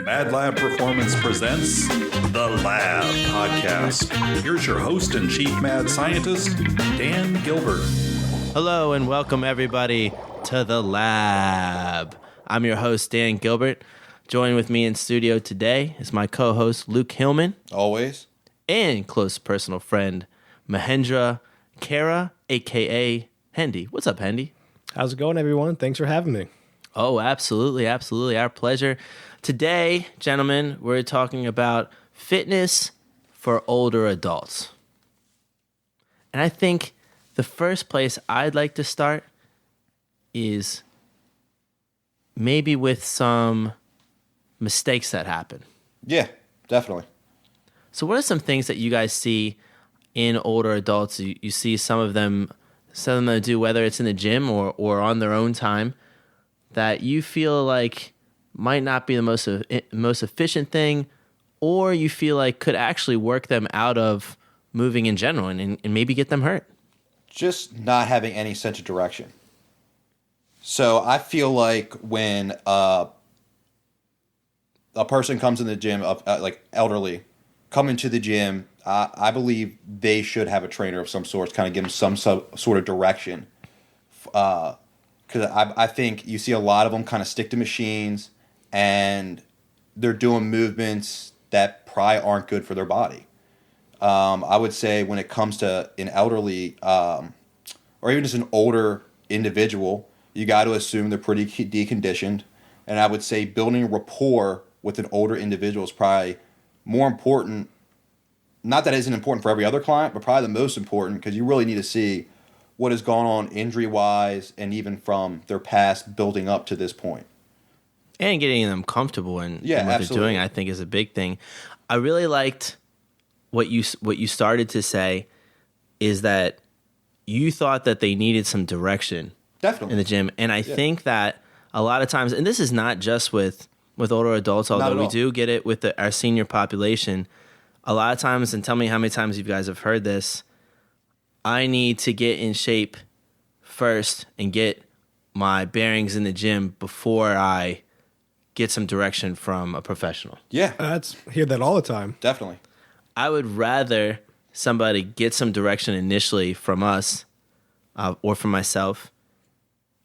Madlab Performance presents The Lab Podcast. Here's your host and chief mad scientist, Dan Gilbert. Hello and welcome everybody to The Lab. I'm your host, Dan Gilbert. Joining with me in studio today is my co-host, Luke Hillman. Always. And close personal friend, Mahendra Khera, a.k.a. Hendy. What's up, Hendy? How's it going, everyone? Thanks for having me. Oh, absolutely, absolutely. Our pleasure. Today, gentlemen, we're talking about fitness for older adults. And I think the first place I'd like to start is maybe with some mistakes that happen. Yeah, definitely. So what are some things that you guys see in older adults? You see some of them do, whether it's in the gym or on their own time, that you feel like might not be the most efficient thing, or you feel like could actually work them out of moving in general and maybe get them hurt? Just not having any sense of direction. So I feel like when a person comes in the gym, like elderly, come into the gym, I believe they should have a trainer of some sort, kind of give them some sort of direction. Because I think you see a lot of them kind of stick to machines, and they're doing movements that probably aren't good for their body. I would say when it comes to an elderly or even just an older individual, you got to assume they're pretty deconditioned. And I would say building rapport with an older individual is probably more important. Not that it isn't important for every other client, but probably the most important, because you really need to see what has gone on injury-wise and even from their past building up to this point. And getting them comfortable in what absolutely. they're doing, I think, is a big thing. I really liked what you started to say, is that you thought that they needed some direction Definitely in the gym. And I think that a lot of times, and this is not just with older adults, although we do get it with our senior population, a lot of times, and tell me how many times you guys have heard this, I need to get in shape first and get my bearings in the gym before I get some direction from a professional. Yeah. I hear that all the time. Definitely. I would rather somebody get some direction initially from us or from myself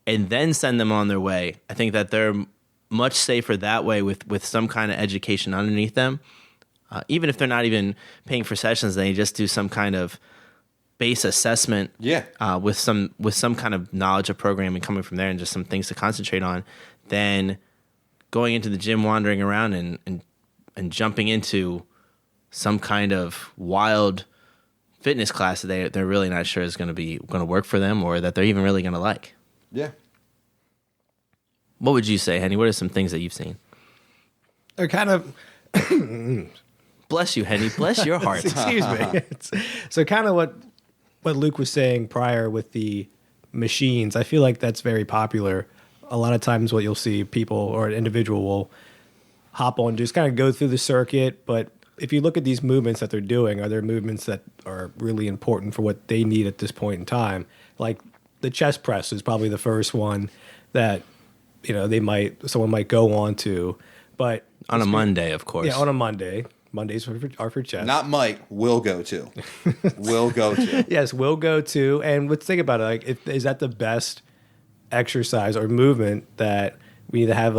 and then send them on their way. I think that they're much safer that way with some kind of education underneath them. Even if they're not even paying for sessions, they just do some kind of base assessment with some kind of knowledge of programming coming from there and just some things to concentrate on, then going into the gym, wandering around and jumping into some kind of wild fitness class that they're really not sure is going to work for them or that they're even really going to like. Yeah. What would you say, Hendy? What are some things that you've seen? They're kind of... Bless you, Hendy. Bless your heart. Excuse me. So kind of what Luke was saying prior with the machines, I feel like that's very popular. A lot of times what you'll see, people or an individual will hop on, just kind of go through the circuit. But if you look at these movements that they're doing, are there movements that are really important for what they need at this point in time? Like the chest press is probably the first one that, someone might go on to. But on a Monday, of course. Yeah, on a Monday. Mondays are for chest. Not might, will go to. Will go to. Yes, will go to. And let's think about it. Like, is that the best exercise or movement that we need to have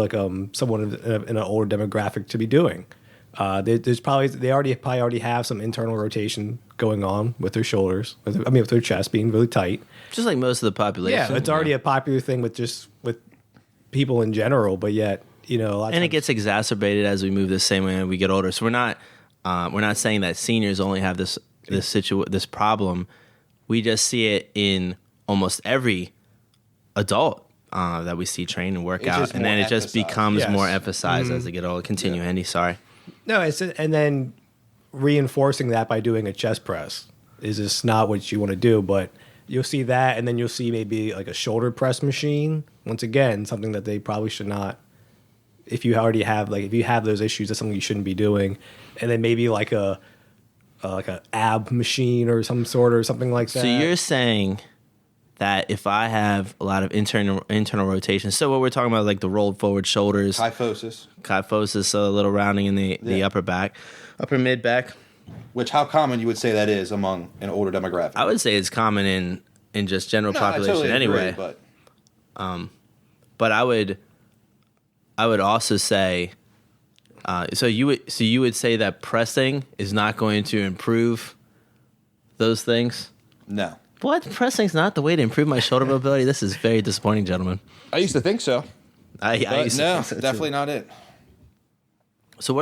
someone in an older demographic to be doing? There's probably they already have some internal rotation going on with their shoulders. With their chest being really tight. Just like most of the population. Yeah, it's already a popular thing with people in general, but yet. A lot of and it gets exacerbated as we move the same way we get older. So we're not saying that seniors only have this problem. We just see it in almost every adult that we see train and work out, and then it just becomes more emphasized as they get older. Continue, Hendy. Sorry. No, and then reinforcing that by doing a chest press is just not what you want to do, but. You'll see that, and then you'll see maybe like a shoulder press machine. Once again, something that they probably should not. If you already have those issues, that's something you shouldn't be doing. And then maybe like a ab machine or some sort or something like that. So you're saying that if I have a lot of internal rotation, so what we're talking about, like the rolled forward shoulders, kyphosis, so a little rounding in the upper back, upper mid back. Which, how common you would say that is among an older demographic? I would say it's common in just general population, I totally anyway. Agree, but I would also say, so you would say that pressing is not going to improve those things? No. What? Pressing's not the way to improve my shoulder mobility? This is very disappointing, gentlemen. I used to think so. I used to think so too. Definitely not it. So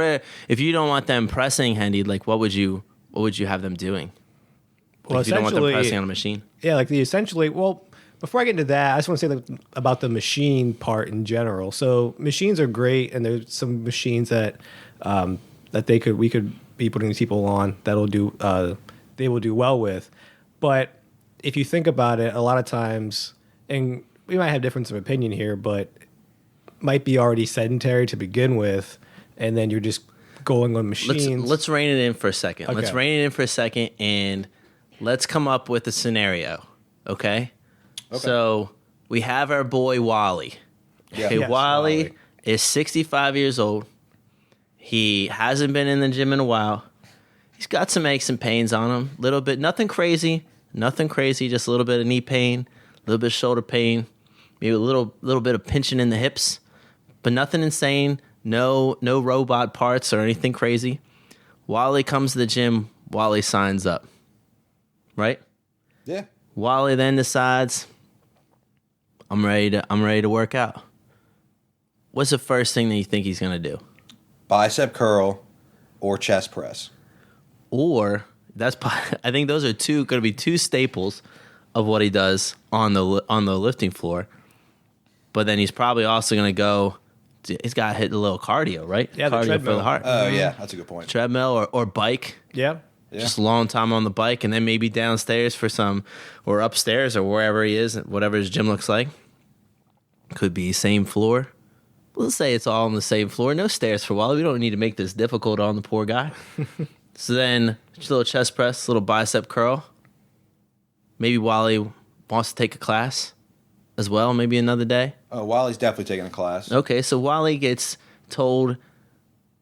if you don't want them pressing, Hendy, like what would you have them doing? Well, if you don't want them pressing on a machine? Yeah, like before I get into that, I just want to say about the machine part in general. So machines are great, and there's some machines that we could be putting people on that'll do they will do well with. But if you think about it, a lot of times, and we might have difference of opinion here, but might be already sedentary to begin with, and then you're just going on machines. Let's rein it in for a second. Okay. Let's rein it in for a second, and let's come up with a scenario, okay? So we have our boy Wally. Yeah. Okay, Yes, Wally is 65 years old. He hasn't been in the gym in a while. He's got some aches and pains on him, a little bit. Nothing crazy, just a little bit of knee pain, a little bit of shoulder pain, maybe a little bit of pinching in the hips, but nothing insane. No robot parts or anything crazy. Wally comes to the gym. Wally signs up. Right? Yeah. Wally then decides, I'm ready to work out. What's the first thing that you think he's going to do? Bicep curl or chest press. Or I think those are going to be two staples of what he does on the lifting floor. But then he's probably also going to go. He's got to hit a little cardio, right? Yeah, cardio the treadmill. for the heart. Oh, yeah, that's a good point. Treadmill or bike. Yeah. Just a long time on the bike, and then maybe downstairs or upstairs or wherever he is, whatever his gym looks like. Could be same floor. Let's say it's all on the same floor. No stairs for Wally. We don't need to make this difficult on the poor guy. So then, just a little chest press, a little bicep curl. Maybe Wally wants to take a class as well, maybe another day. Oh, Wally's definitely taking a class. Okay, so Wally gets told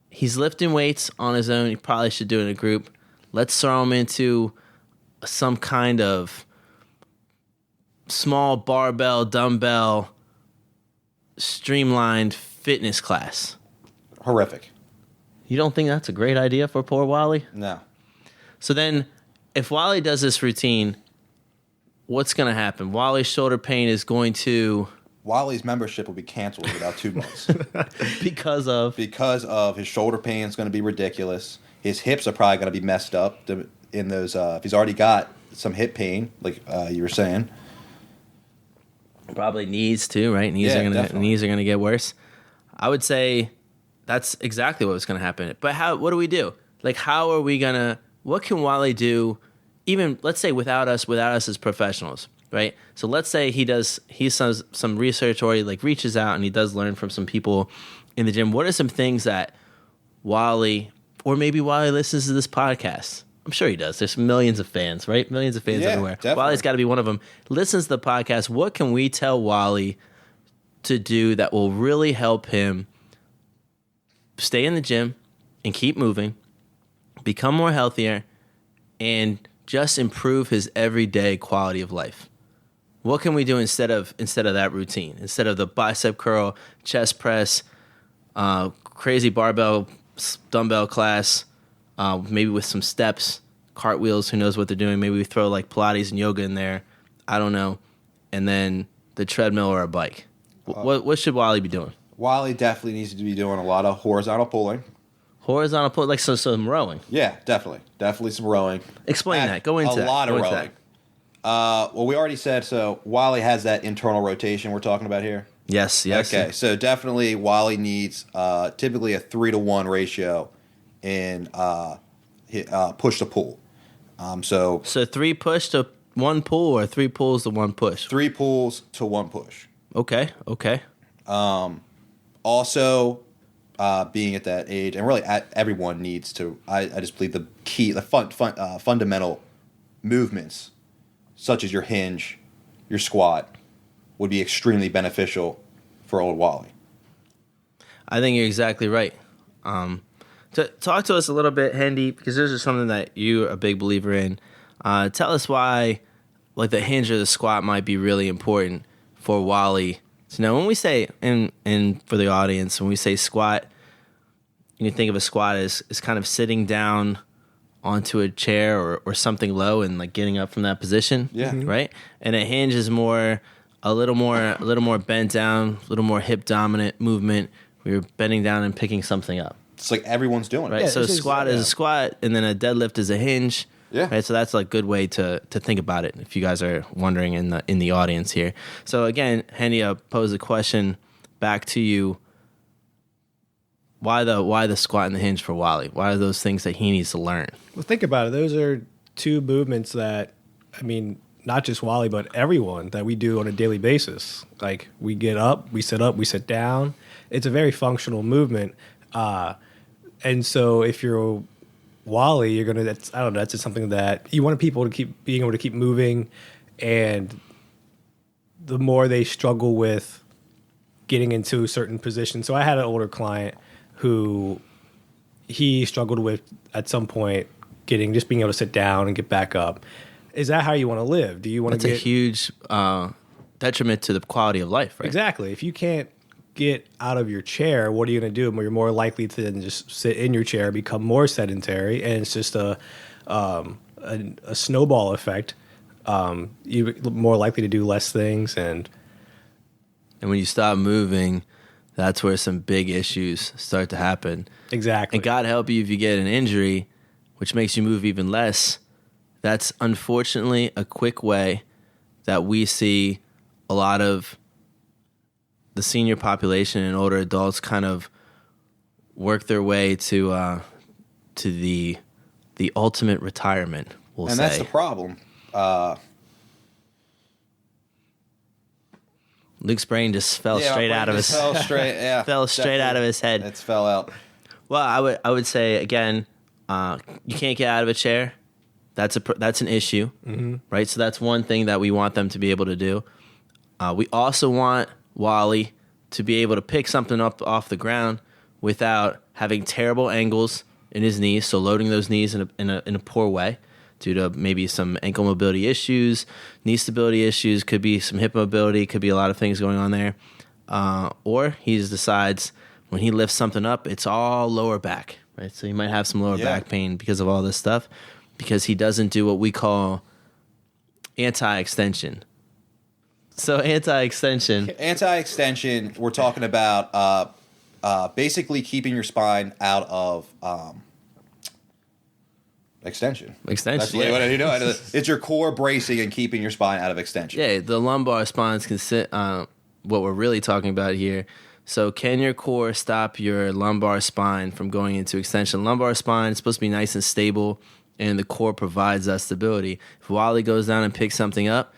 he's lifting weights on his own. He probably should do it in a group. Let's throw him into some kind of small barbell, dumbbell, streamlined fitness class. Horrific. You don't think that's a great idea for poor Wally? No. So then, if Wally does this routine, what's going to happen? Wally's shoulder pain is going to... Wally's membership will be canceled in about 2 months. Because of his shoulder pain is going to be ridiculous. His hips are probably going to be messed up in those. If he's already got some hip pain, like you were saying, probably knees too, right? Knees are going to get worse. I would say that's exactly what's going to happen. But what do we do? Like, how are we gonna? What can Wally do? Even let's say without us as professionals, right? So let's say he does some research or he like reaches out and he does learn from some people in the gym. What are some things that Wally, or maybe Wally listens to this podcast? I'm sure he does. There's millions of fans, right? Millions of fans everywhere. Definitely. Wally's got to be one of them. Listens to the podcast. What can we tell Wally to do that will really help him stay in the gym and keep moving, become more healthier, and just improve his everyday quality of life? What can we do instead of that routine? Instead of the bicep curl, chest press, crazy barbell, dumbbell class, maybe with some steps, cartwheels, who knows what they're doing. Maybe we throw like Pilates and yoga in there. I don't know. And then the treadmill or a bike. What should Wally be doing? Wally definitely needs to be doing a lot of horizontal pulling. Horizontal pull, like some rowing. Yeah, definitely some rowing. Explain that. Go into that. A lot of rowing. Well, we already said so. Wally has that internal rotation we're talking about here. Yes. Okay, so definitely Wally needs typically a 3-to-1 ratio in push to pull. So 3 push to 1 pull, or 3 pulls to 1 push? 3 pulls to 1 push. Okay. Also, being at that age, and really everyone needs to, I just believe the fundamental movements, such as your hinge, your squat would be extremely beneficial for old Wally. I think you're exactly right. Talk to us a little bit, Hendy, because this is something that you're a big believer in. Tell us why, like, the hinge or the squat might be really important for Wally. So now, when we say, and for the audience, when we say squat, you think of a squat as kind of sitting down onto a chair or something low and like getting up from that position. Yeah. Right. And a hinge is a little more bent down, a little more hip dominant movement. We were bending down and picking something up. It's like everyone's doing Right. it. So a squat is a squat, and then a deadlift is a hinge. Yeah. Right. So that's like a good way to think about it. If you guys are wondering in the audience here. So again, Hendy, I'll pose a question back to you. Why the squat and the hinge for Wally? Why are those things that he needs to learn? Well, think about it. Those are two movements that, I mean, not just Wally, but everyone that we do on a daily basis. Like, we get up, we sit down. It's a very functional movement. And so if you're Wally, you're going to, that's just something that you want people to keep being able to keep moving. And the more they struggle with getting into a certain position. So I had an older client who he struggled with at some point being able to sit down and get back up. Is that how you want to live? Do you want to That's a huge detriment to the quality of life, right? Exactly. If you can't get out of your chair, what are you going to do? You're more likely to then just sit in your chair, become more sedentary, and it's just a snowball effect. You're more likely to do less things, and when you stop moving, that's where some big issues start to happen. Exactly. And God help you if you get an injury, which makes you move even less. That's unfortunately a quick way that we see a lot of the senior population and older adults kind of work their way to the ultimate retirement, we'll say. And that's the problem. Luke's brain just fell straight out of his fell straight out of his head. It fell out. Well, I would say again, you can't get out of a chair. That's an issue, right? So that's one thing that we want them to be able to do. We also want Wally to be able to pick something up off the ground without having terrible angles in his knees, so loading those knees in a poor way due to maybe some ankle mobility issues, knee stability issues, could be some hip mobility, could be a lot of things going on there. Or he just decides when he lifts something up, it's all lower back, right? So he might have some lower back pain because of all this stuff, because he doesn't do what we call anti-extension. So anti-extension, we're talking about basically keeping your spine out of extension. That's what you know. It's your core bracing and keeping your spine out of extension. Yeah, the lumbar spines can sit. What we're really talking about here. So can your core stop your lumbar spine from going into extension? Lumbar spine is supposed to be nice and stable, and the core provides that stability. If Wally goes down and picks something up,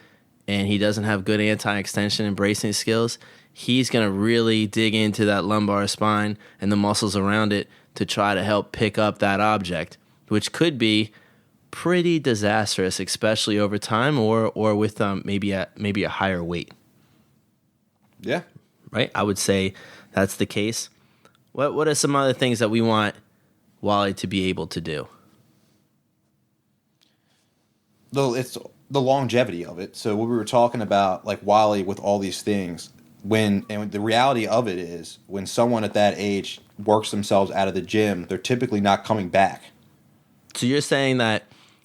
and he doesn't have good anti-extension and bracing skills, he's going to really dig into that lumbar spine and the muscles around it to try to help pick up that object, which could be pretty disastrous, especially over time or with maybe a higher weight. Yeah. Right? I would say that's the case. What are some other things that we want Wally to be able to do? It's the longevity of it. So what we were talking about, like Wally with all these things, and the reality of it is when someone at that age works themselves out of the gym, they're typically not coming back. So you're saying that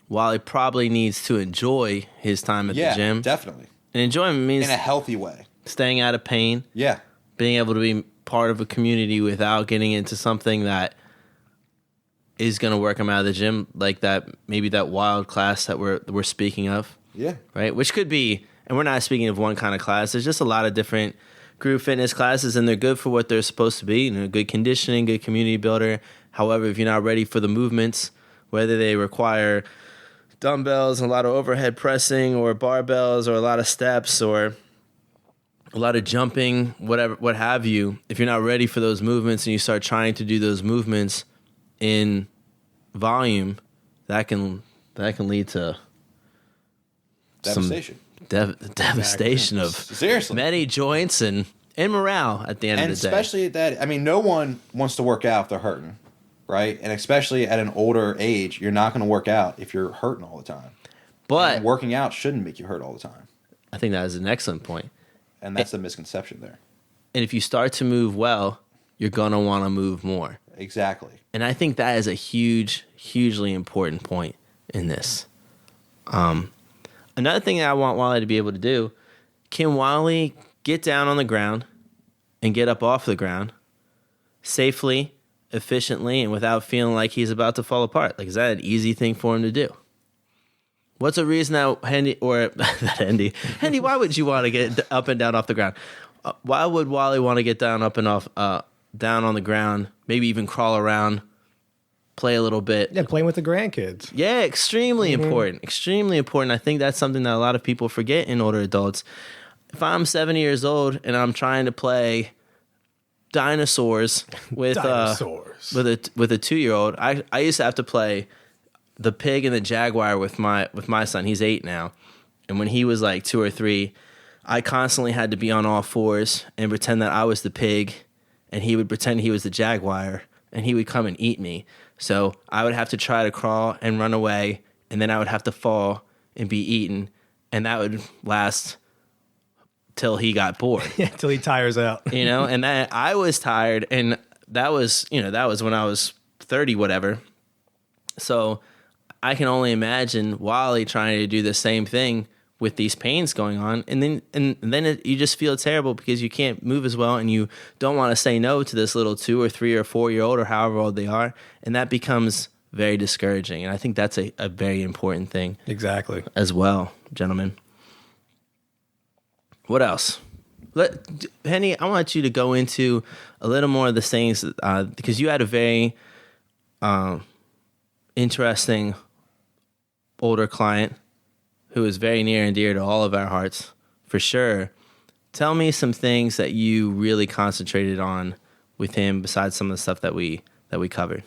Wally probably needs to enjoy his time at the gym? Yeah, definitely. And enjoyment means in a healthy way. Staying out of pain. Yeah. Being able to be part of a community without getting into something that is going to work him out of the gym, like that, maybe that wild class that we're speaking of. Yeah. Right? Which could be, and we're not speaking of one kind of class. There's just a lot of different group fitness classes, and they're good for what they're supposed to be. Good conditioning, good community builder. However, if you're not ready for the movements, whether they require dumbbells and a lot of overhead pressing or barbells or a lot of steps or a lot of jumping, whatever, what have you, if you're not ready for those movements and you start trying to do those movements in volume, that can lead to devastation. devastation of Seriously. many joints and morale at the end And of the day. especially at that, I mean, no one wants to work out if they're hurting, right? And especially at an older age, you're not going to work out if you're hurting all the time. But And working out shouldn't make you hurt all the time. I think that is an excellent point. And that's a misconception there. And if you start to move well, you're going to want to move more. Exactly. And I think that is a hugely important point in this. Another thing that I want Wally to be able to do, can Wally get down on the ground and get up off the ground safely, efficiently, and without feeling like he's about to fall apart? Like, is that an easy thing for him to do? What's a reason that Hendy, or that Hendy, why would you want to get up and down off the ground? Why would Wally want to get down up and off, down on the ground, maybe even crawl around, play a little bit? Yeah, playing with the grandkids. Yeah, extremely important. Extremely important. I think that's something that a lot of people forget in older adults. If I'm 70 years old and I'm trying to play dinosaurs with Dinosaurs. with a 2-year-old, I used to have to play the pig and the jaguar with my son. He's 8 now, and when he was like 2 or 3, I constantly had to be on all fours and pretend that I was the pig, and he would pretend he was the jaguar, and he would come and eat me. So I would have to try to crawl and run away, and then I would have to fall and be eaten, and that would last till he got bored. Yeah, till he tires out. And that I was tired, and that was when I was 30, whatever. So I can only imagine Wally trying to do the same thing with these pains going on, and then you just feel terrible because you can't move as well, and you don't want to say no to this little 2 or 3 or 4-year-old or however old they are, and that becomes very discouraging. And I think that's a very important thing. Exactly. As well, gentlemen. What else? Henny, I want you to go into a little more of the things because you had a very interesting older client who is very near and dear to all of our hearts, for sure. Tell me some things that you really concentrated on with him besides some of the stuff that we covered.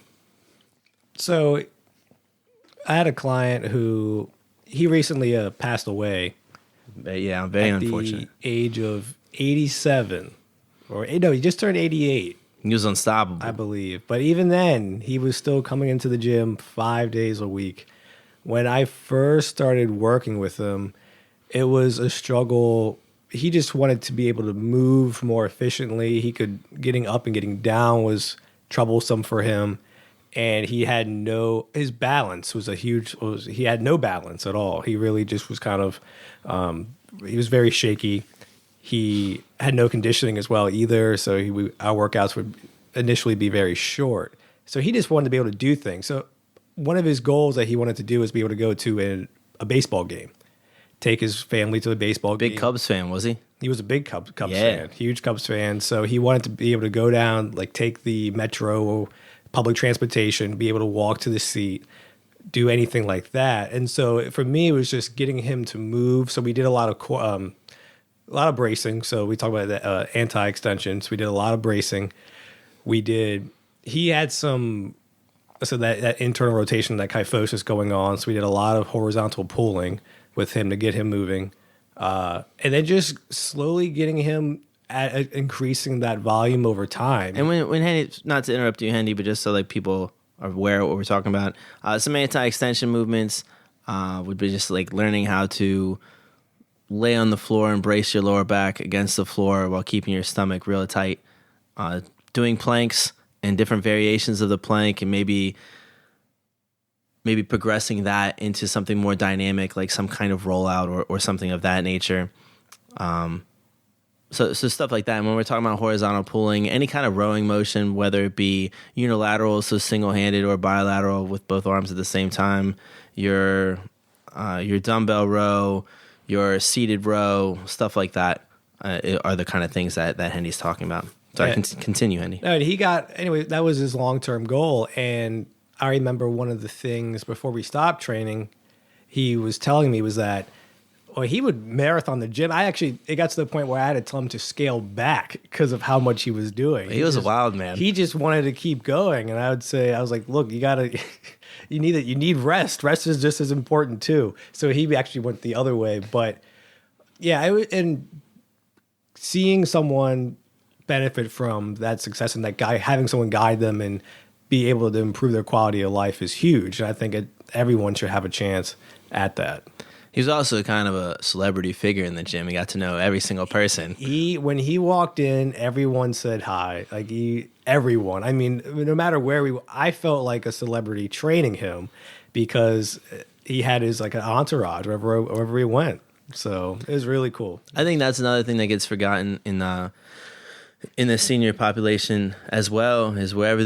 So I had a client who he recently passed away. Yeah, very unfortunate. The age of 87. He just turned 88. He was unstoppable, I believe. But even then, he was still coming into the gym 5 days a week. When I first started working with him, it was a struggle. He just wanted to be able to move more efficiently. Getting up and getting down was troublesome for him. And he had his balance was he had no balance at all. He really just was kind of, he was very shaky. He had no conditioning as well either. So our workouts would initially be very short. So he just wanted to be able to do things. So one of his goals that he wanted to do was be able to go to a baseball game, take his family to a baseball game. Big Cubs fan, was he? He was a big Cubs fan, huge Cubs fan. So he wanted to be able to go down, like take the metro, public transportation, be able to walk to the seat, do anything like that. And so for me, it was just getting him to move. So we did a lot of bracing. So we talked about the anti-extensions. We did a lot of bracing. He had some, so that internal rotation, that kyphosis going on. So we did a lot of horizontal pulling with him to get him moving. And then just slowly getting him increasing that volume over time. And when Hendy, not to interrupt you, Hendy, but just so like people are aware of what we're talking about, some anti-extension movements would be just like learning how to lay on the floor and brace your lower back against the floor while keeping your stomach real tight. Doing planks and different variations of the plank, and maybe progressing that into something more dynamic, like some kind of rollout or something of that nature. So stuff like that. And when we're talking about horizontal pulling, any kind of rowing motion, whether it be unilateral, so single-handed, or bilateral with both arms at the same time, your dumbbell row, your seated row, stuff like that are the kind of things that Hendy's talking about. So I can continue, Hendy. No, that was his long-term goal. And I remember one of the things before we stopped training, he was telling me was that he would marathon the gym. It got to the point where I had to tell him to scale back because of how much he was doing. He was a wild man. He just wanted to keep going. And I was like, look, you need rest. Rest is just as important too. So he actually went the other way. But Yeah, and seeing someone benefit from that success and that guy having someone guide them and be able to improve their quality of life is huge. And I think everyone should have a chance at that. He was also kind of a celebrity figure in the gym. He got to know every single person. When he walked in, everyone said hi. Like everyone. I mean, no matter where I felt like a celebrity training him because he had his like an entourage wherever he went. So it was really cool. I think that's another thing that gets forgotten in the senior population as well, is wherever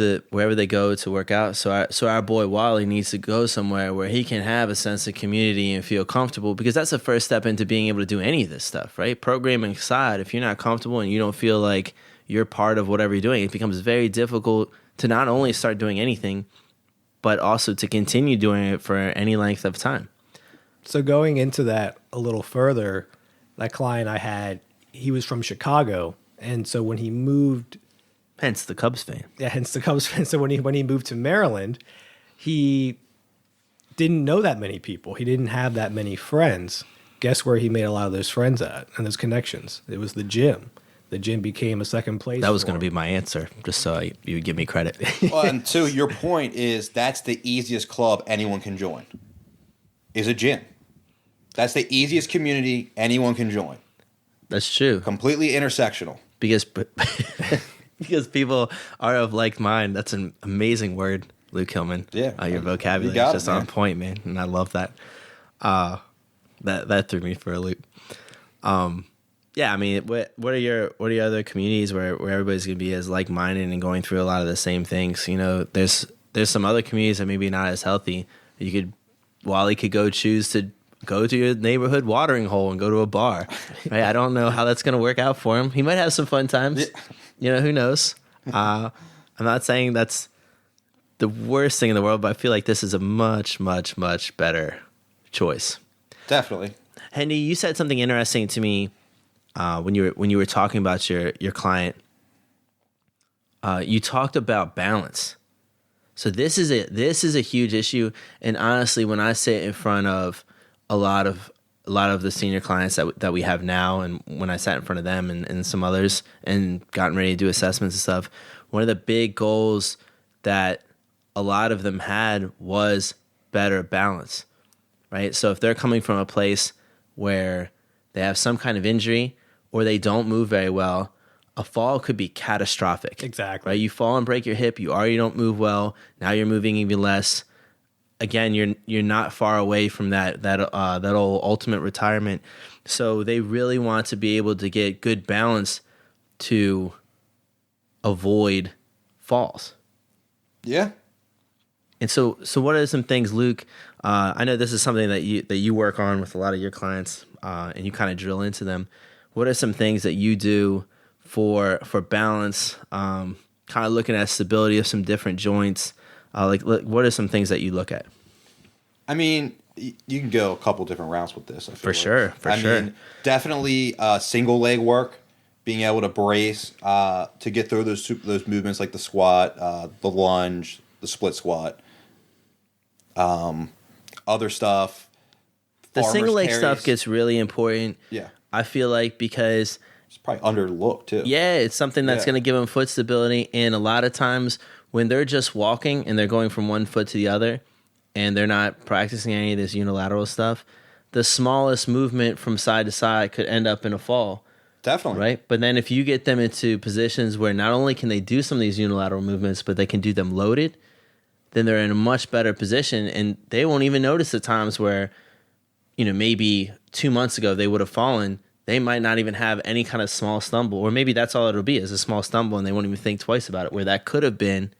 they go to work out. So our boy Wally needs to go somewhere where he can have a sense of community and feel comfortable, because that's the first step into being able to do any of this stuff, right? Programming aside, if you're not comfortable and you don't feel like you're part of whatever you're doing, it becomes very difficult to not only start doing anything, but also to continue doing it for any length of time. So going into that a little further, that client I had, he was from Chicago. And so when he moved, hence the Cubs fan. Yeah, hence the Cubs fan. So when he moved to Maryland, he didn't know that many people. He didn't have that many friends. Guess where he made a lot of those friends at and those connections? It was the gym. The gym became a second place. That was going to be my answer, just so you would give me credit. Well, and to your point is that's the easiest club anyone can join. Is a gym. That's the easiest community anyone can join. That's true. Completely intersectional. Because people are of like mind. That's an amazing word, Luke Hillman. Yeah. Your vocabulary is just on point, man. And I love that. That threw me for a loop. Yeah, I mean, what are your other communities where everybody's gonna be as like minded and going through a lot of the same things? You know, there's some other communities that maybe not as healthy. Wally could choose to go to your neighborhood watering hole and go to a bar. Right? I don't know how that's going to work out for him. He might have some fun times. Yeah. You know, who knows? I'm not saying that's the worst thing in the world, but I feel like this is a much, much, much better choice. Definitely. Hendy, you said something interesting to me when you were talking about your client. You talked about balance. So this is a huge issue, and honestly, when I sit in front of a lot of the senior clients that we have now, and when I sat in front of them and some others and gotten ready to do assessments and stuff, one of the big goals that a lot of them had was better balance, right? So if they're coming from a place where they have some kind of injury or they don't move very well, a fall could be catastrophic. Exactly. Right? You fall and break your hip, you already don't move well, now you're moving even less. Again, you're not far away from that old ultimate retirement. So they really want to be able to get good balance to avoid falls. Yeah. And so what are some things, Luke? I know this is something that you work on with a lot of your clients, and you kind of drill into them. What are some things that you do for balance? Kind of looking at stability of some different joints. What are some things that you look at? I mean, you can go a couple different routes with this. I feel For like. sure. I mean, definitely single leg work, being able to brace to get through those movements like the squat, the lunge, the split squat. Other stuff. The single leg stuff gets really important. Yeah. I feel like because it's probably underlooked too. Yeah, it's something that's going to give them foot stability. And a lot of times when they're just walking and they're going from one foot to the other and they're not practicing any of this unilateral stuff, the smallest movement from side to side could end up in a fall. Definitely. Right? But then if you get them into positions where not only can they do some of these unilateral movements, but they can do them loaded, then they're in a much better position and they won't even notice the times where, maybe 2 months ago they would have fallen. They might not even have any kind of small stumble, or maybe that's all it'll be is a small stumble and they won't even think twice about it, where that could have been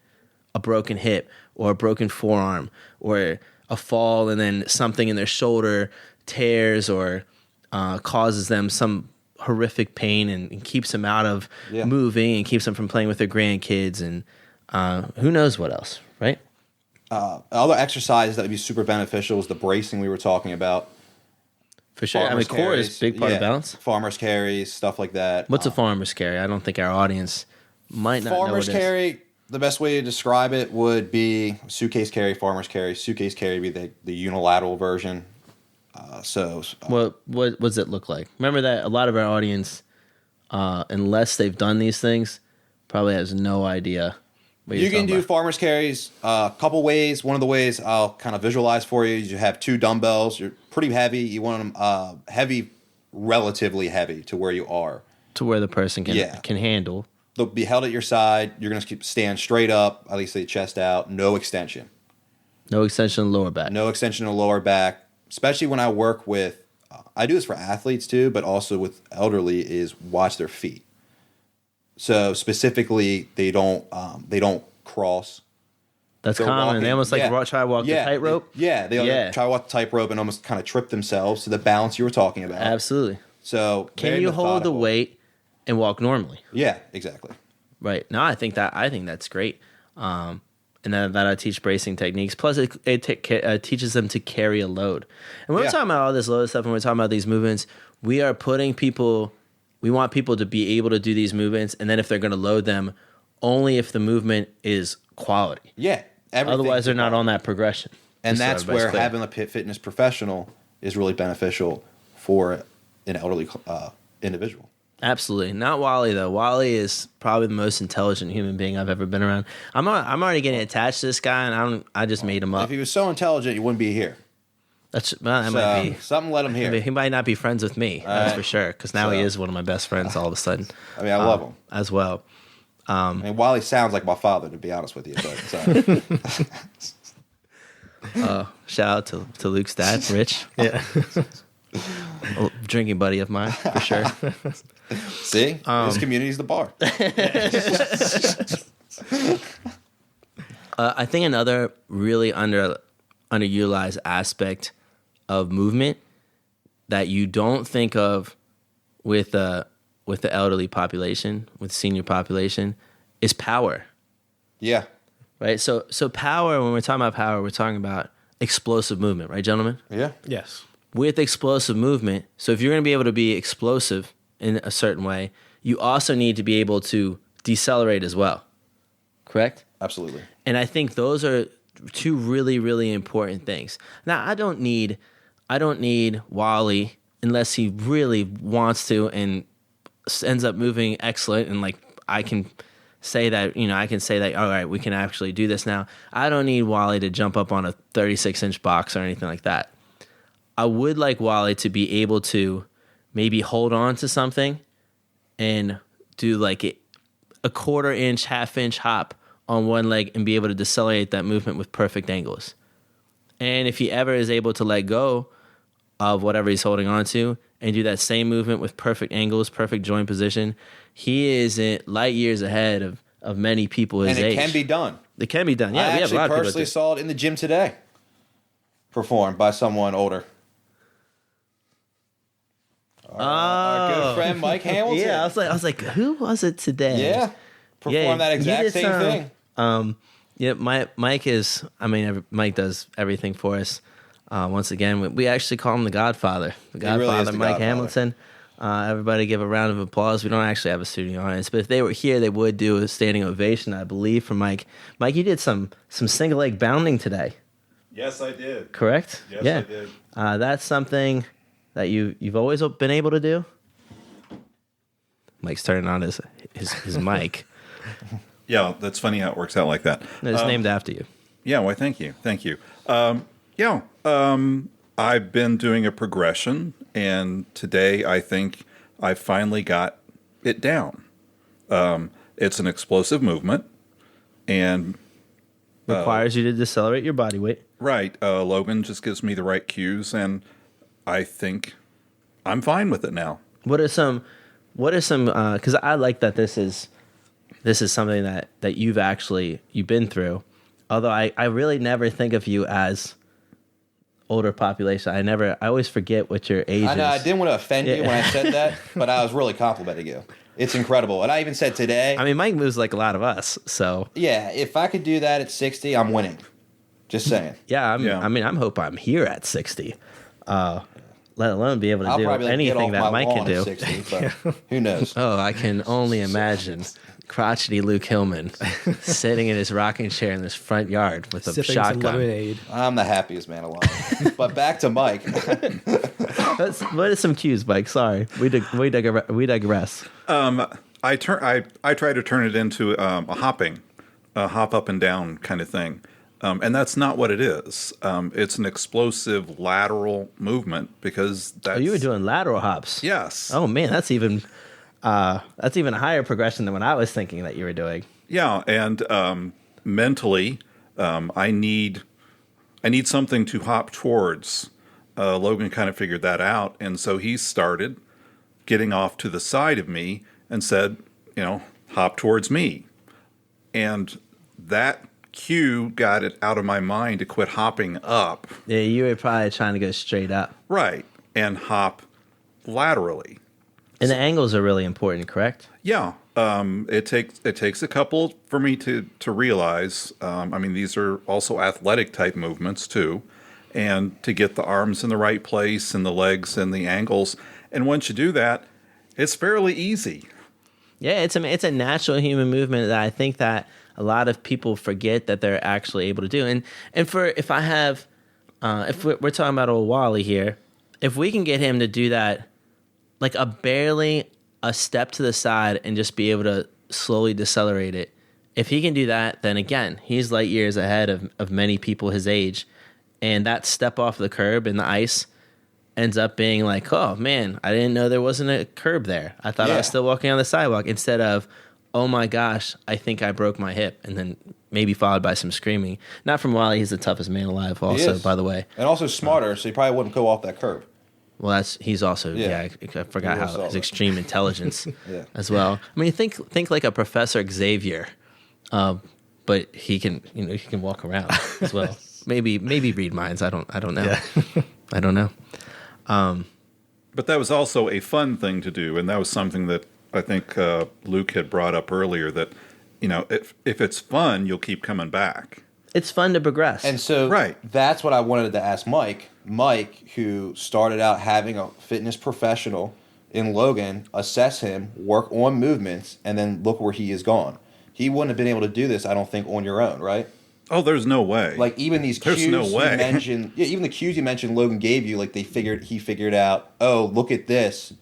a broken hip or a broken forearm or a fall and then something in their shoulder tears or causes them some horrific pain and keeps them out of moving and keeps them from playing with their grandkids and who knows what else, right? Other exercises that would be super beneficial is the bracing we were talking about. For sure. Farmer's core is a big part of balance. Farmer's carries, stuff like that. What's a farmer's carry? I don't think our audience might not know what it is. Farmer's carry, the best way to describe it would be suitcase carry, farmer's carry. Suitcase carry would be the unilateral version. What does it look like? Remember that a lot of our audience, unless they've done these things, probably has no idea what you're You can talking do about. farmer's carries a couple ways. One of the ways I'll kind of visualize for you is you have 2 dumbbells. You're pretty heavy. You want them heavy, relatively heavy to where you are. To where the person Yeah. can handle. They'll be held at your side. You're going to stand straight up, at least the chest out, no extension. No extension of the lower back. No extension of the lower back, especially when I work with, I do this for athletes too, but also with elderly, is watch their feet. So specifically, they don't cross. That's They're common. walking. They almost Yeah. try to walk the tightrope. They try to walk the tightrope and almost kind of trip themselves to the balance you were talking about. Absolutely. So Can very you hold the methodical. weight and walk normally? Yeah, exactly. Right. No, I think that's great. And then that I teach bracing techniques. Plus, it teaches them to carry a load. And when we're talking about all this load stuff, and we're talking about these movements, we are putting people. We want people to be able to do these movements, and then if they're going to load them, only if the movement is quality. Yeah. Otherwise, they're not on that progression. And Just so that's everybody's where clear. having a fitness professional is really beneficial for an elderly individual. Absolutely. Not Wally, though. Wally is probably the most intelligent human being I've ever been around. I'm already getting attached to this guy, and I just made him up. If he was so intelligent, he wouldn't be here. That might be. Something let him here. He might not be friends with me, that's for sure, because now he is one of my best friends all of a sudden. I mean, I love him. As well. I mean, Wally sounds like my father, to be honest with you. But Shout out to Luke's dad, Rich. Yeah. A drinking buddy of mine, for sure. see, this community's the bar. I think another really underutilized aspect of movement that you don't think of with the elderly population, with senior population, is power. Yeah, Right? So power, when we're talking about power, we're talking about explosive movement, right, gentlemen? yeah, Yes. With explosive movement, so if you're going to be able to be explosive in a certain way, you also need to be able to decelerate as well. Correct? absolutely. And I think those are 2 really, really important things. Now, I don't need Wally unless he really wants to and ends up moving excellent, and like I can say that, all right, we can actually do this now. I don't need Wally to jump up on a 36-inch box or anything like that. I would like Wally to be able to maybe hold on to something and do like a 1/4 inch, 1/2 inch hop on one leg and be able to decelerate that movement with perfect angles. And if he ever is able to let go of whatever he's holding on to and do that same movement with perfect angles, perfect joint position, he is light years ahead of many people his And it age. can be done. It can be done. Yeah, I we have a actually lot of people that personally do. saw it in the gym today, performed by someone older. Our good friend Mike Hamilton. Yeah, I was like, who was it today? Yeah, performed that you exact did same thing. Yeah, Mike does everything for us. Once again, we actually call him the Godfather. The really is Godfather, the Mike Godfather. Hamilton. Everybody give a round of applause. We don't actually have a studio audience, but if they were here, they would do a standing ovation, I believe, for Mike. Mike, you did some single leg bounding today, Yes, I did. correct? Yes, yeah. I did. That's something that you've always been able to do. Mike's turning on his mic. Yeah, that's funny how it works out like that. It's named after you. Yeah, well, thank you. I've been doing a progression, and today I think I finally got it down. It's an explosive movement, and Requires you to decelerate your body weight. right, Logan just gives me the right cues, and I think I'm fine with it now. What are some because I like that this is something that you've been through, although I really never think of you as older population. I always forget what your age I know I is. didn't want to offend you when I said that, but I was really complimenting you. It's incredible. And I even said today, I mean, Mike moves like a lot of us, so yeah, if I could do that at 60, I'm winning. Just saying. yeah. Yeah. I'm hoping I'm here at 60, let alone be able to I'll do probably get anything off that my Mike can lawn do. at 60, but who knows? Oh, I can only imagine. crotchety Luke Hillman sitting in his rocking chair in this front yard with a Sipping some shotgun. lemonade. I'm the happiest man alive. But back to Mike. What are some cues, Mike? Sorry, we digress. I try to turn it into a hop up and down kind of thing, and that's not what it is. It's an explosive lateral movement because that's. Oh, you were doing lateral hops. Yes. Oh man, that's even a higher progression than what I was thinking that you were doing. Yeah, and mentally, I need something to hop towards. Logan kind of figured that out, and so he started getting off to the side of me and said, hop towards me. And that cue got it out of my mind to quit hopping up. Yeah, you were probably trying to go straight up. Right, and hop laterally. And the angles are really important, correct? Yeah, it takes a couple for me to realize. These are also athletic type movements too, and to get the arms in the right place and the legs and the angles. And once you do that, it's fairly easy. Yeah, it's a natural human movement that I think that a lot of people forget that they're actually able to do. And if we're talking about old Wally here, if we can get him to do that, like barely a step to the side and just be able to slowly decelerate it, if he can do that, then again, he's light years ahead of many people his age. And that step off the curb in the ice ends up being like, oh man, I didn't know there wasn't a curb there. I thought I was still walking on the sidewalk, instead of, oh my gosh, I think I broke my hip, and then maybe followed by some screaming. Not from Wally, he's the toughest man alive also, by the way. And also smarter, so he probably wouldn't go off that curb. Well, he's also, I forgot how his extreme intelligence as well. I mean, think like a Professor Xavier, but he can walk around as well. Maybe read minds. I don't know. Yeah. I don't know. But that was also a fun thing to do, and that was something that I think Luke had brought up earlier, that if it's fun, you'll keep coming back. It's fun to progress. And so that's what I wanted to ask Mike. Mike, who started out having a fitness professional in Logan, assess him, work on movements, and then look where he has gone. He wouldn't have been able to do this, I don't think, on your own, right? Oh, there's no way. Like even these cues you mentioned, even the cues you mentioned Logan gave you, like he figured out, oh, look at this.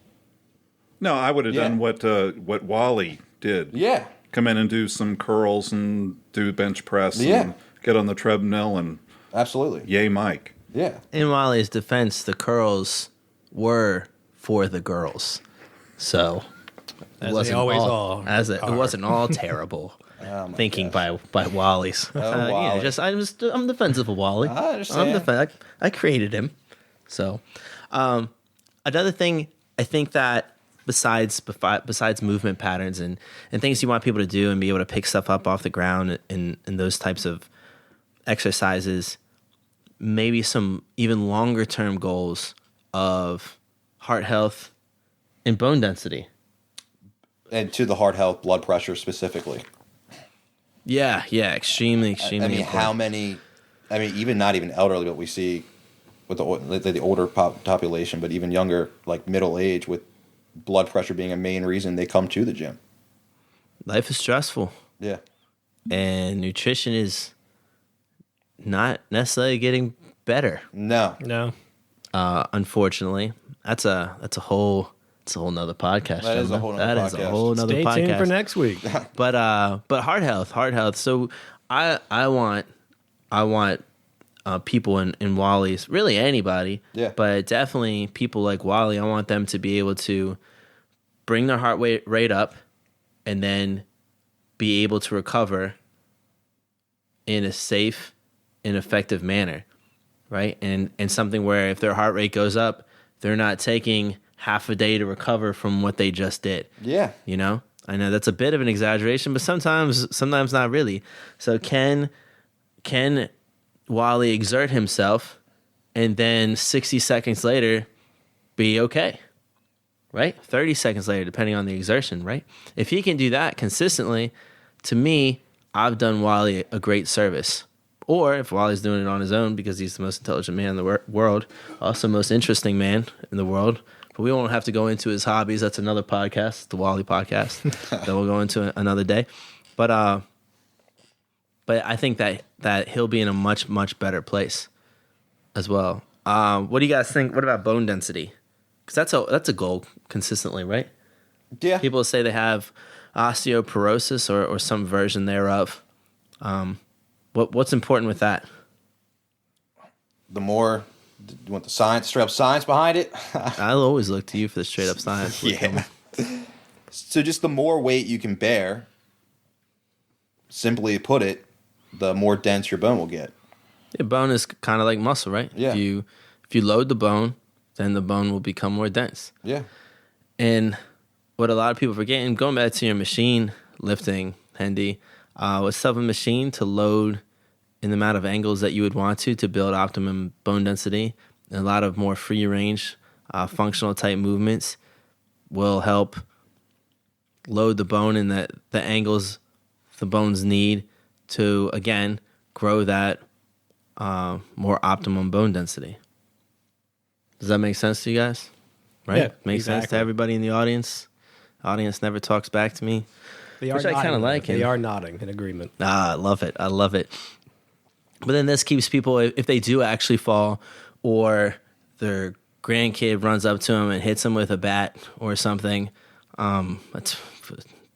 No, I would have done what Wally did. Yeah. Come in and do some curls and do bench press and get on the treadmill and absolutely. Yay, Mike. Yeah. In Wally's defense, the curls were for the girls. So it wasn't all terrible. Thinking by Wally's. Wally. I'm defensive of Wally. I understand. I created him. So, another thing I think that besides movement patterns and things you want people to do and be able to pick stuff up off the ground and those types of exercises, maybe some even longer term goals of heart health and bone density. And to the heart health, blood pressure specifically. Yeah, extremely important. Even not even elderly, but we see with the older population, but even younger, like middle age, with blood pressure being a main reason they come to the gym. Life is stressful. Yeah. And nutrition is not necessarily getting better. No. Unfortunately, that's a whole nother podcast. That is a whole nother podcast. Is a whole nother podcast. Stay tuned for next week. But heart health. So I want people in Wally's, really anybody, but definitely people like Wally. I want them to be able to bring their heart rate up and then be able to recover in a safe and effective manner, right? And something where if their heart rate goes up, they're not taking half a day to recover from what they just did. Yeah. I know that's a bit of an exaggeration, but sometimes not really. So can Wally exert himself and then 60 seconds later be okay? Right? 30 seconds later, depending on the exertion, right? If he can do that consistently, to me, I've done Wally a great service. Or if Wally's doing it on his own because he's the most intelligent man in the world, also most interesting man in the world, But we won't have to go into his hobbies. That's another podcast, the Wally podcast, that we'll go into another day. But I think that he'll be in a much, much better place as well. What do you guys think? What about bone density? Because that's a goal consistently, right? Yeah. People say they have osteoporosis or some version thereof. What's important with that? The more you want the science, straight up science behind it. I'll always look to you for the straight up science. Yeah. So just the more weight you can bear, simply put it, the more dense your bone will get. Yeah, bone is kind of like muscle, right? Yeah. If you load the bone, then the bone will become more dense. Yeah. And what a lot of people forget, and going back to your machine lifting, Hendy, was tough a machine to load in the amount of angles that you would want to build optimum bone density. And a lot of more free range, functional type movements will help load the bone in the angles the bones need to, again, grow that more optimum bone density. Does that make sense to you guys? Right? Yeah, Makes sense to exactly. everybody in the audience? Audience never talks back to me. They are Which I nodding, kinda though. like. They are nodding in agreement. I love it. I love it. But then this keeps people, if they do actually fall or their grandkid runs up to them and hits them with a bat or something, that's a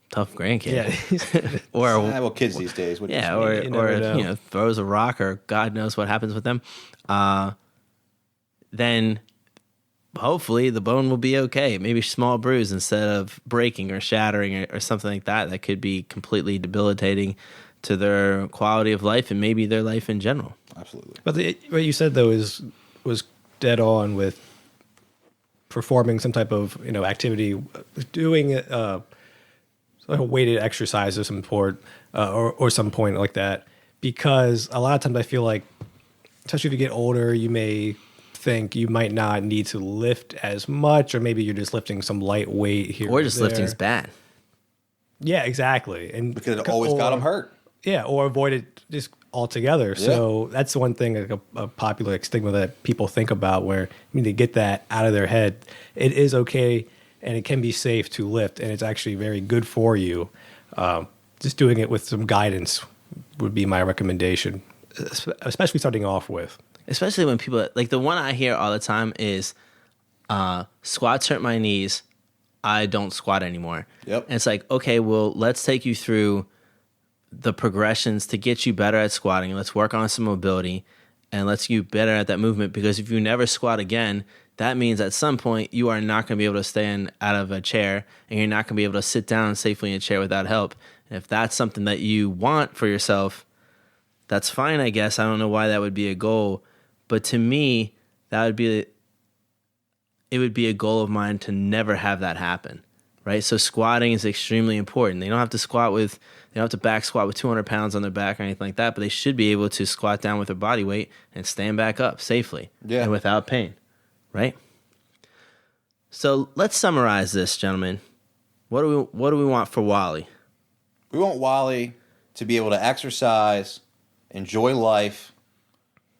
tough grandkid. Yeah. Or Well, kids these days. What do you yeah, expect? You never know. you know, throws a rock or God knows what happens with them. Then hopefully the bone will be okay. Maybe small bruise instead of breaking or shattering or something like that. That could be completely debilitating to their quality of life and maybe their life in general. Absolutely. But what you said though was dead on with performing some type of activity, doing a weighted exercise of some sort or some point like that. Because a lot of times I feel like, especially if you get older, you may think you might not need to lift as much, or maybe you're just lifting some light weight here Or just there. lifting's bad. Yeah, exactly. And Because it always got them hurt. Yeah, or avoid it just altogether. So that's one thing, like a popular stigma that people think about, where you need to get that out of their head. It is okay, and it can be safe to lift, and it's actually very good for you. Just doing it with some guidance would be my recommendation, especially starting off with. Especially when people, like the one I hear all the time is squats hurt my knees. I don't squat anymore. Yep. And it's like, okay, well, let's take you through the progressions to get you better at squatting. Let's work on some mobility and let's get you better at that movement. Because if you never squat again, that means at some point you are not going to be able to stand out of a chair, and you're not going to be able to sit down safely in a chair without help. And if that's something that you want for yourself, that's fine, I guess. I don't know why that would be a goal. But to me, it would be a goal of mine to never have that happen, right? So squatting is extremely important. They don't have to back squat with 200 pounds on their back or anything like that, but they should be able to squat down with their body weight and stand back up safely and without pain, right? So let's summarize this, gentlemen. What do we want for Wally? We want Wally to be able to exercise, enjoy life,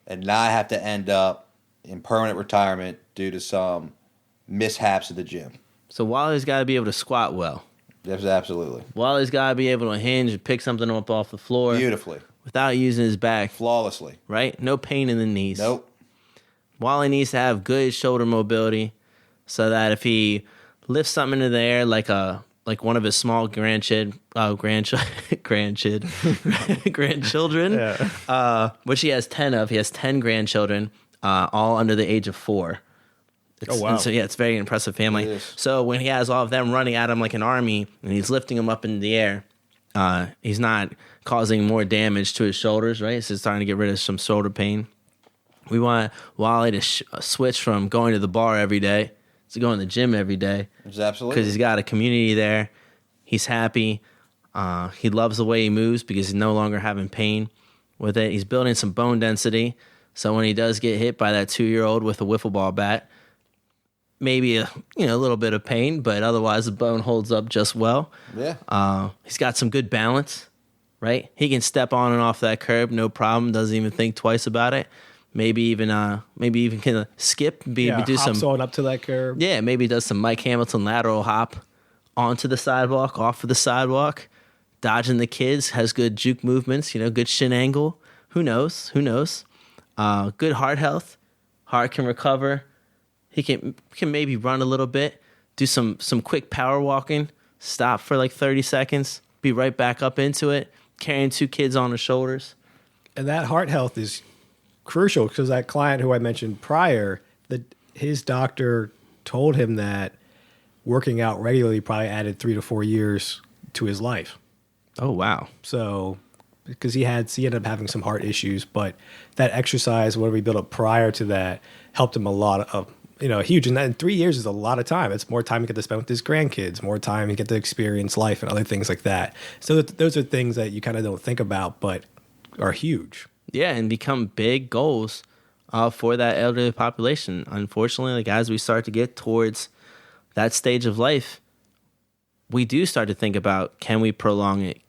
and not have to end up in permanent retirement due to some mishaps at the gym. So Wally's got to be able to squat well. Yes, absolutely. Wally's got to be able to hinge and pick something up off the floor Beautifully. without using his back, Flawlessly. right? No pain in the knees. Nope. Wally needs to have good shoulder mobility so that if he lifts something into the air like one of his small grandchildren, which he has 10 of. He has 10 grandchildren, all under the age of 4. Oh, wow. So, yeah, it's a very impressive family. It is. So when he has all of them running at him like an army and he's lifting them up in the air, he's not causing more damage to his shoulders, right? So he's starting to get rid of some shoulder pain. We want Wally to switch from going to the bar every day to going to the gym every day. Yes, absolutely. Because he's got a community there. He's happy. He loves the way he moves because he's no longer having pain with it. He's building some bone density. So when he does get hit by that 2-year-old with a wiffle ball bat, maybe a little bit of pain, but otherwise the bone holds up just well. Yeah. He's got some good balance, right? He can step on and off that curb, no problem. Doesn't even think twice about it. maybe even kind of skip, maybe do hops some on up to that curb. yeah, maybe does some Mike Hamilton lateral hop onto the sidewalk, off of the sidewalk, dodging the kids, has good juke movements, good shin angle. Who knows? Good heart health. Heart can recover. He can maybe run a little bit, do some quick power walking, stop for like 30 seconds, be right back up into it, carrying 2 kids on his shoulders. And that heart health is crucial because that client who I mentioned prior, his doctor told him that working out regularly probably added 3 to 4 years to his life. Oh, wow. So, because he ended up having some heart issues, but that exercise, whatever he built up prior to that, helped him a lot of, huge. And that in 3 years is a lot of time. It's more time he get to spend with his grandkids, more time he get to experience life and other things like that. So those are things that you kind of don't think about, but are huge. Yeah, and become big goals for that elderly population. Unfortunately, like as we start to get towards that stage of life, we do start to think about, can we prolong it?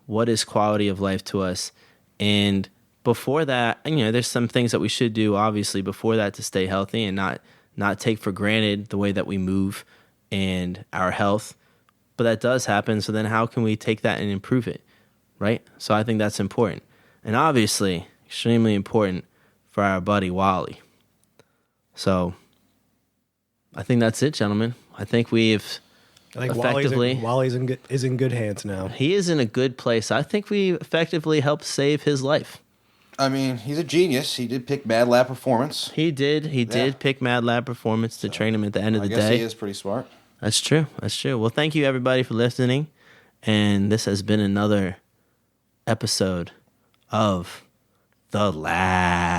What is quality of life to us? And before that, there's some things that we should do, obviously, before that to stay healthy and not take for granted the way that we move and our health. But that does happen. So then how can we take that and improve it, right? So I think that's important. And obviously, extremely important for our buddy Wally. So I think that's it, gentlemen. I think we've effectively... Wally's is in good hands now. He is in a good place. I think we effectively helped save his life. I mean, he's a genius. He did pick Madlab Performance. He did pick Madlab Performance to train him at the end of the day. I guess he is pretty smart. That's true. Well, thank you, everybody, for listening. And this has been another episode of The Lab.